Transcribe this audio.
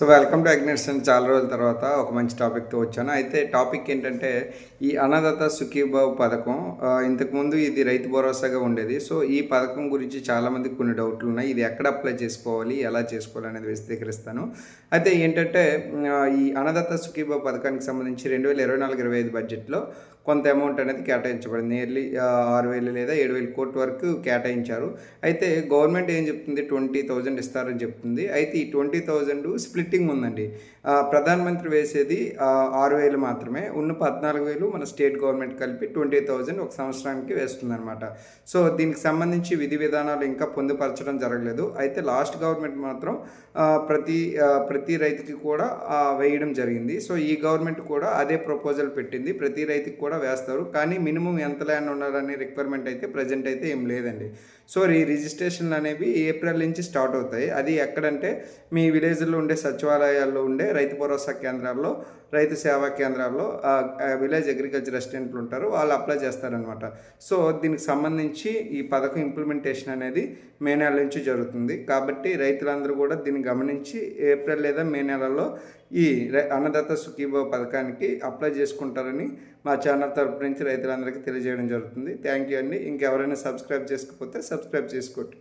So welcome to అగ్నేషన్. చాలా రోజుల తర్వాత ఒక మంచి టాపిక్‌తో వచ్చాను. అయితే టాపిక్ ఏంటంటే, ఈ అన్నదాత సుఖీభవ పథకం ఇంతకుముందు ఇది రైతు భరోసాగా ఉండేది. సో ఈ పథకం గురించి చాలామందికి కొన్ని డౌట్లున్నాయి. ఇది ఎక్కడ అప్లై చేసుకోవాలి? ఎలా చేసుకోవాలి? అనేది విశదీకరిస్తాను. అయితే ఏంటంటే ఈ అన్నదాత సుఖీభవ పథకానికి సంబంధించి 2024, 25 బడ్జెట్‌లో కొంత అమౌంట్ అనేది కేటాయించబడింది. నియర్లీ 6,000 లేదా 7,000 కోట్ల వరకు కేటాయించారు. అయితే గవర్నమెంట్ ఏం చెప్తుంది, 20,000 ఇస్తారని చెప్తుంది. అయితే ఈ 20,000 స్ప్లిట్టింగ్ ఉందండి. ప్రధానమంత్రి వేసేది 6,000 మాత్రమే. ఉన్న 14,000 మన స్టేట్ గవర్నమెంట్ కలిపి 20,000 ఒక సంవత్సరానికి వేస్తుందనమాట. సో దీనికి సంబంధించి విధి విధానాలు ఇంకా పొందుపరచడం జరగలేదు. అయితే లాస్ట్ గవర్నమెంట్ మాత్రం ప్రతి రైతుకి కూడా వేయడం జరిగింది. సో ఈ గవర్నమెంట్ కూడా అదే ప్రపోజల్ పెట్టింది. ప్రతి రైతుకి కూడా వేస్తారు. కానీ మినిమం ఎంత ల్యాండ్ ఉండాలనే రిక్వైర్మెంట్ అయితే ప్రజెంట్ అయితే ఏం లేదండి. సో ఈ రిజిస్ట్రేషన్లు అనేవి ఏప్రిల్ నుంచి స్టార్ట్ అవుతాయి. అది ఎక్కడంటే మీ విలేజ్లో ఉండే సచివాలయాల్లో ఉండే రైతు భరోసా కేంద్రాల్లో, రైతు సేవా కేంద్రాల్లో విలేజ్ అగ్రికల్చర్ అసిస్టెంట్లు ఉంటారు. వాళ్ళు అప్లై చేస్తారనమాట. సో దీనికి సంబంధించి ఈ పథకం ఇంప్లిమెంటేషన్ అనేది మే నెల నుంచి జరుగుతుంది. కాబట్టి రైతులందరూ కూడా దీన్ని గమనించి ఏప్రిల్ లేదా మే నెలలో ఈ అన్నదాత సుఖీభవ పథకానికి అప్లై చేసుకుంటారని మా ఛానల్ తరపు నుంచి రైతులందరికీ తెలియజేయడం జరుగుతుంది. థ్యాంక్ యూ అండి. ఇంకెవరైనా సబ్స్క్రైబ్ చేసుకోకపోతే సబ్స్క్రైబ్ చేసుకోండి.